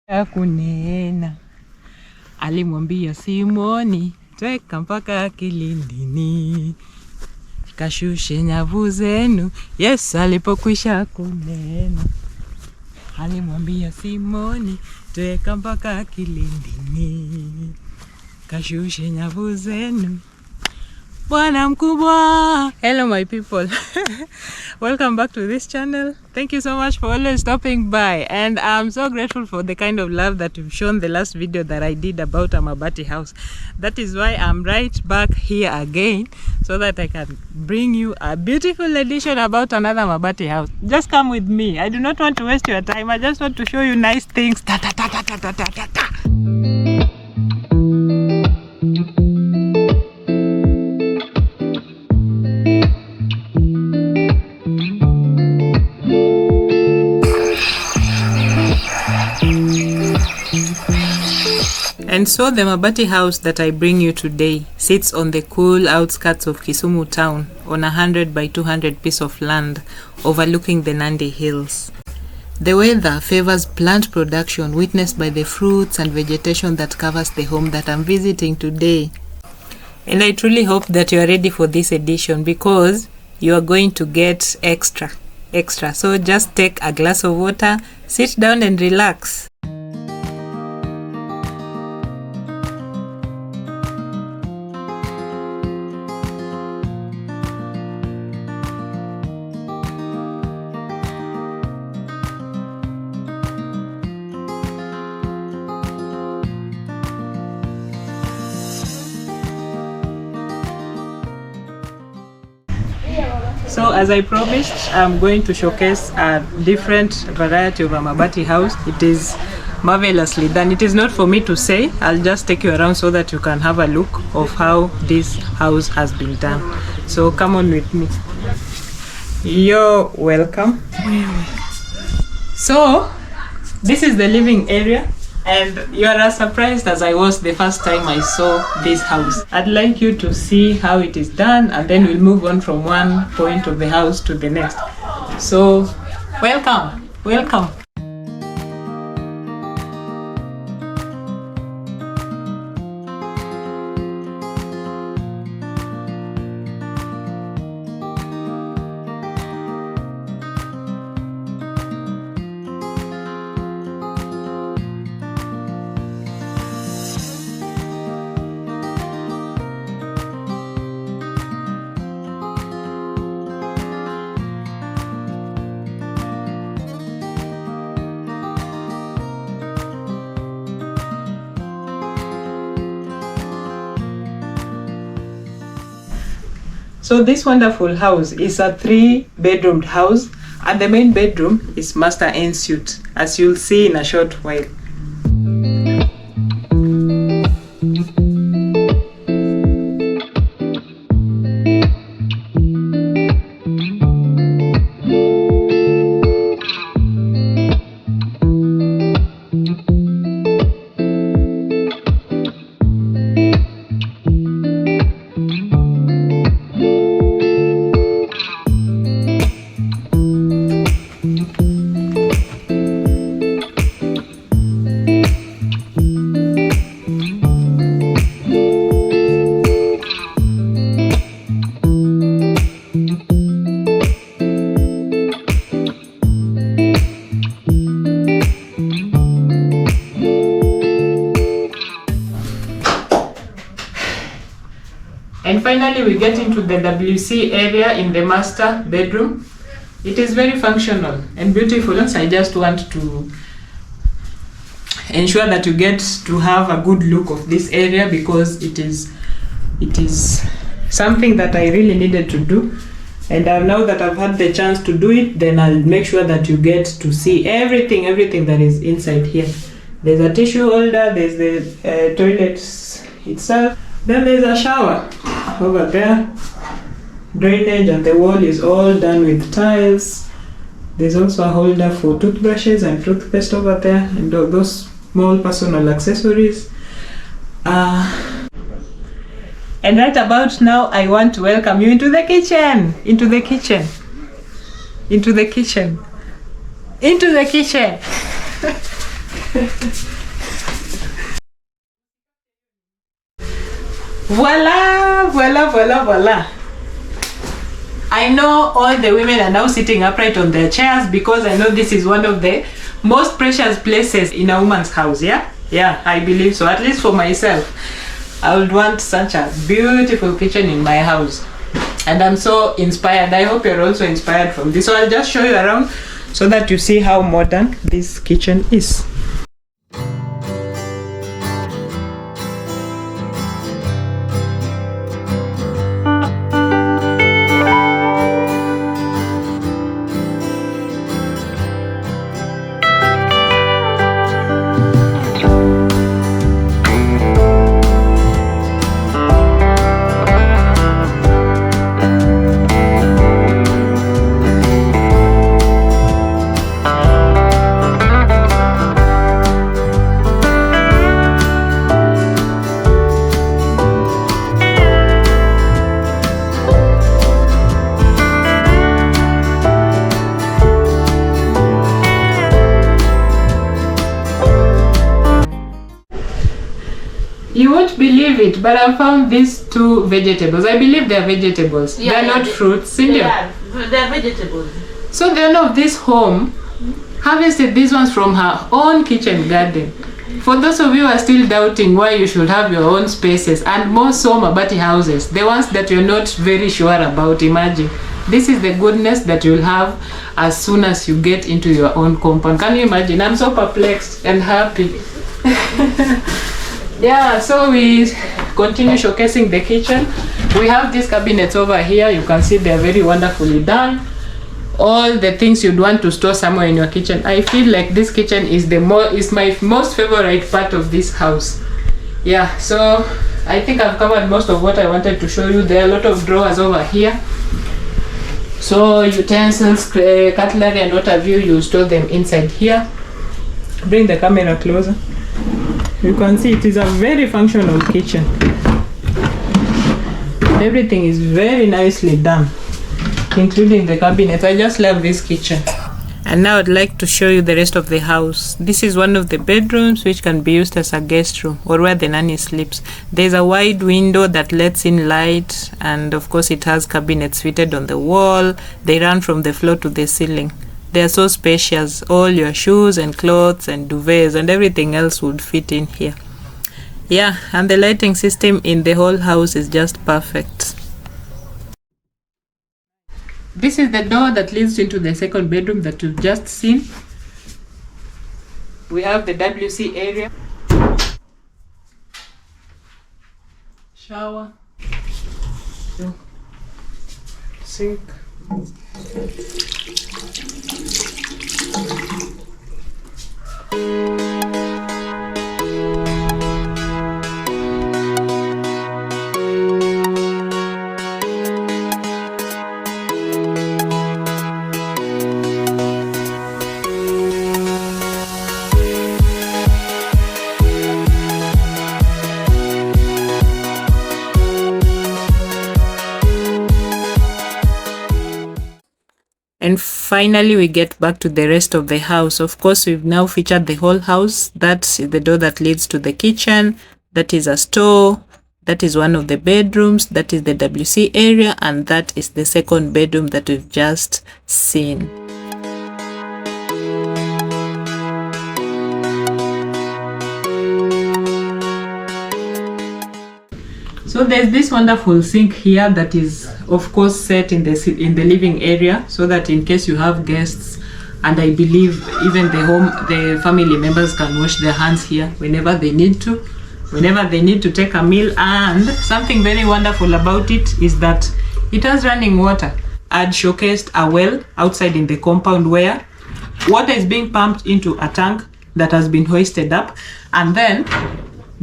Kunena alimwambia Simoni, tweka mpaka kilindini, kashushe nyavu zenu. Yesu alipokwisha kunena, alimwambia Simoni, tweka mpaka kilindini, kashushe nyavu zenu. Bwana mkubwa. Hello my people. Welcome back to this channel. Thank you so much for always stopping by, and I'm so grateful for the kind of love that you've shown the last video that I did about a Mabati house. That is why I'm right back here again, so that I can bring you a beautiful edition about another Mabati house. Just come with me. I do not want to waste your time. I just want to show you nice things. Ta ta ta ta ta ta ta ta ta. And so the Mabati house that I bring you today sits on the cool outskirts of Kisumu town on a 100 by 200 piece of land overlooking the Nandi Hills. The weather favors plant production witnessed by the fruits and vegetation that covers the home that I'm visiting today. And I truly hope that you are ready for this edition, because you are going to get extra. So just take a glass of water, sit down and relax. So as I promised, I'm going to showcase a different variety of a Mabati house. It is marvelously done. It is not for me to say. I'll just take you around so that you can have a look of how this house has been done. So come on with me. You're welcome. So this is the living area, and you are as surprised as I was the first time I saw this house. I'd like you to see how it is done, and then we'll move on from one point of the house to the next. So, welcome. So this wonderful house is a 3-bedroomed house, and the main bedroom is master ensuite, as you'll see in a short while. And finally, we get into the WC area in the master bedroom. It is very functional and beautiful, and I just want to ensure that you get to have a good look of this area, because it is something that I really needed to do. And now that I've had the chance to do it, then I'll make sure that you get to see everything that is inside here. There's a tissue holder, there's the toilet itself, then there's a shower over there, drainage, and the wall is all done with tiles. There's also a holder for toothbrushes and toothpaste over there, and all those small personal accessories. And right about now, I want to welcome you into the kitchen. Voila, voila, voila, voila. I know all the women are now sitting upright on their chairs because I know this is one of the most precious places in a woman's house. Yeah, I believe so. At least for myself, I would want such a beautiful kitchen in my house, and I'm so inspired. I hope you're also inspired from this. So I'll just show you around so that you see how modern this kitchen is. You won't believe it, but I found these two vegetables. I believe they're vegetables. Yeah, they're not fruits. They're vegetables. So the owner of this home harvested these ones from her own kitchen garden. For those of you who are still doubting why you should have your own spaces, and more so Mabati houses, the ones that you're not very sure about, imagine. This is the goodness that you'll have as soon as you get into your own compound. Can you imagine? I'm so perplexed and happy. Yeah, so we continue showcasing the kitchen. We have these cabinets over here. You can see they're very wonderfully done. All the things you'd want to store somewhere in your kitchen. I feel like this kitchen is my most favorite part of this house. Yeah, so I think I've covered most of what I wanted to show you. There are a lot of drawers over here. So utensils, cutlery, and what have you, you store them inside here. Bring the camera closer. You can see it is a very functional kitchen. Everything is very nicely done, including the cabinet. I just love this kitchen. And now I'd like to show you the rest of the house. This is one of the bedrooms which can be used as a guest room or where the nanny sleeps. There's a wide window that lets in light, and of course it has cabinets fitted on the wall. They run from the floor to the ceiling. They are so spacious. All your shoes and clothes and duvets and everything else would fit in here. Yeah, and the lighting system in the whole house is just perfect. This is the door that leads into the second bedroom that you've just seen. We have the WC area, shower, sink. And finally, we get back to the rest of the house. Of course, we've now featured the whole house. That's the door that leads to the kitchen. That is a store. That is one of the bedrooms. That is the WC area. And that is the second bedroom that we've just seen. So there's this wonderful sink here that is of course set in the living area, so that in case you have guests, and I believe even the family members can wash their hands here whenever they need to take a meal. And something very wonderful about it is that it has running water. I'd showcased a well outside in the compound where water is being pumped into a tank that has been hoisted up, and then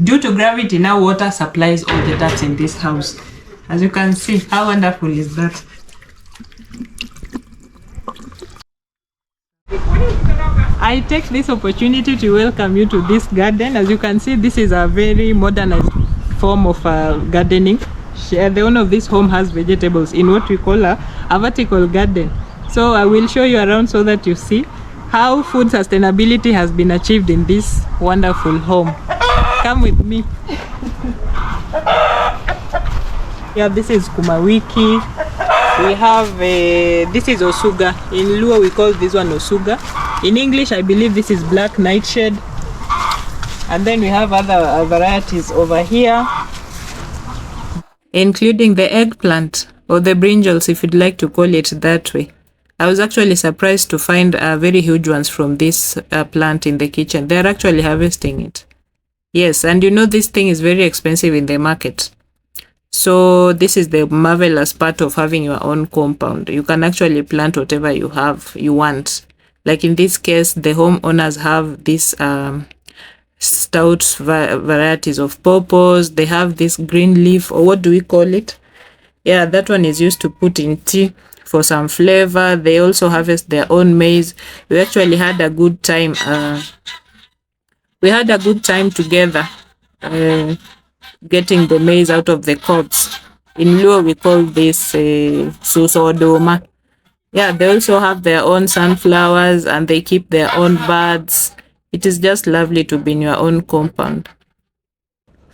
due to gravity, now water supplies all the taps in this house. As you can see, how wonderful is that? I take this opportunity to welcome you to this garden. As you can see, this is a very modernized form of gardening. The owner of this home has vegetables in what we call a vertical garden. So I will show you around so that you see how food sustainability has been achieved in this wonderful home. Come with me. Yeah, this is kumawiki. We have this is osuga. In Luo we call this one osuga. In English I believe this is black nightshade. And then we have other varieties over here, including the eggplant, or the brinjals if you'd like to call it that way. I was actually surprised to find very huge ones from this plant in the kitchen. They're actually harvesting it. Yes, and you know this thing is very expensive in the market. So this is the marvelous part of having your own compound. You can actually plant whatever you want. Like in this case, the homeowners have this stout varieties of pawpaws. They have this green leaf, or what do we call it? Yeah, that one is used to put in tea for some flavor. They also harvest their own maize. We actually had a good time. We had a good time together getting the maize out of the cobs. In Luo, we call this susodoma. Yeah, they also have their own sunflowers and they keep their own birds. It is just lovely to be in your own compound.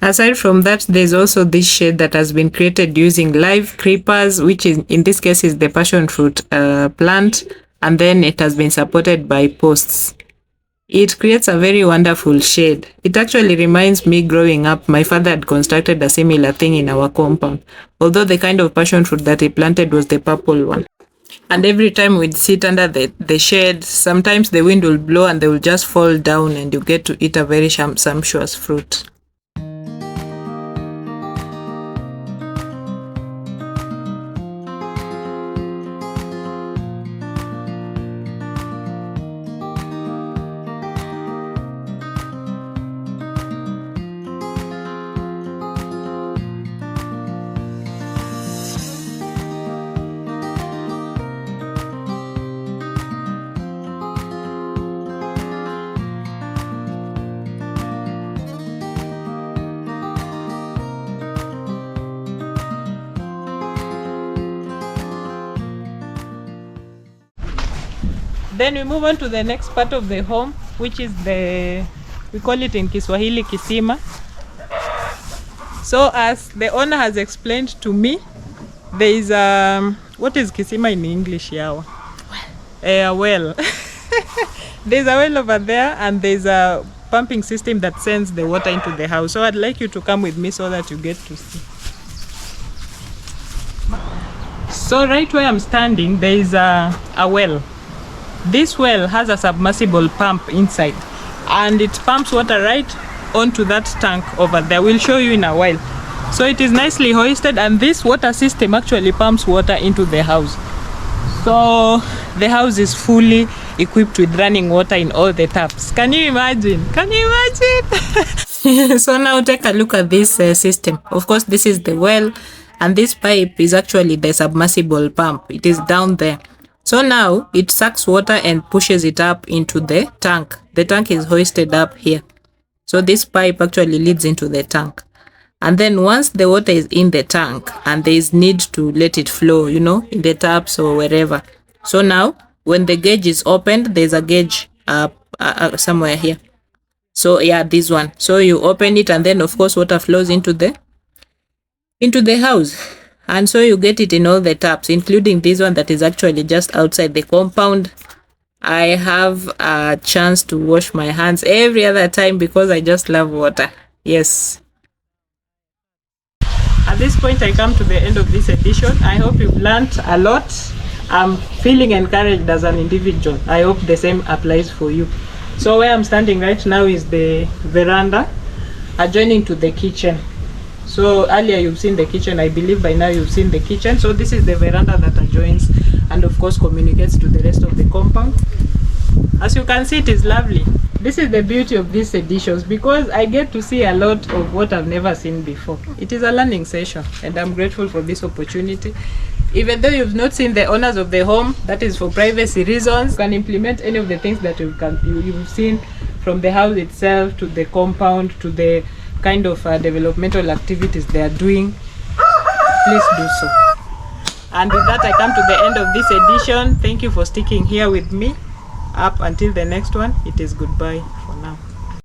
Aside from that, there's also this shade that has been created using live creepers, which is in this case is the passion fruit plant, and then it has been supported by posts. It creates a very wonderful shade. It actually reminds me growing up, my father had constructed a similar thing in our compound, although the kind of passion fruit that he planted was the purple one. And every time we'd sit under the shade, sometimes the wind will blow and they will just fall down and you get to eat a very sumptuous fruit. Then we move on to the next part of the home, which is we call it in Kiswahili kisima. So as the owner has explained to me, there is what is kisima in English, Yawa? A well. There's a well over there and there's a pumping system that sends the water into the house. So I'd like you to come with me so that you get to see. So right where I'm standing, there is a well. This well has a submersible pump inside and it pumps water right onto that tank over there. We'll show you in a while. So it is nicely hoisted and this water system actually pumps water into the house. So the house is fully equipped with running water in all the taps. Can you imagine? Can you imagine? So now take a look at this system. Of course, this is the well and this pipe is actually the submersible pump. It is down there. So now it sucks water and pushes it up into the tank. The tank is hoisted up here. So this pipe actually leads into the tank. And then once the water is in the tank and there is need to let it flow, you know, in the taps or wherever. So now when the gauge is opened, there's a gauge somewhere here. So yeah, this one. So you open it and then of course water flows into the house. And so you get it in all the taps, including this one that is actually just outside the compound. I have a chance to wash my hands every other time because I just love water. Yes. At this point, I come to the end of this edition. I hope you've learned a lot. I'm feeling encouraged as an individual. I hope the same applies for you. So where I'm standing right now is the veranda adjoining to the kitchen. So earlier you've seen the kitchen. I believe by now you've seen the kitchen. So this is the veranda that adjoins and of course communicates to the rest of the compound. As you can see, it is lovely. This is the beauty of these editions because I get to see a lot of what I've never seen before. It is a learning session and I'm grateful for this opportunity. Even though you've not seen the owners of the home, that is for privacy reasons, you can implement any of the things that you've seen from the house itself to the compound to the kind of developmental activities they are doing. Please do so. And with that, I come to the end of this edition. Thank you for sticking here with me. Up until the next one, it is goodbye.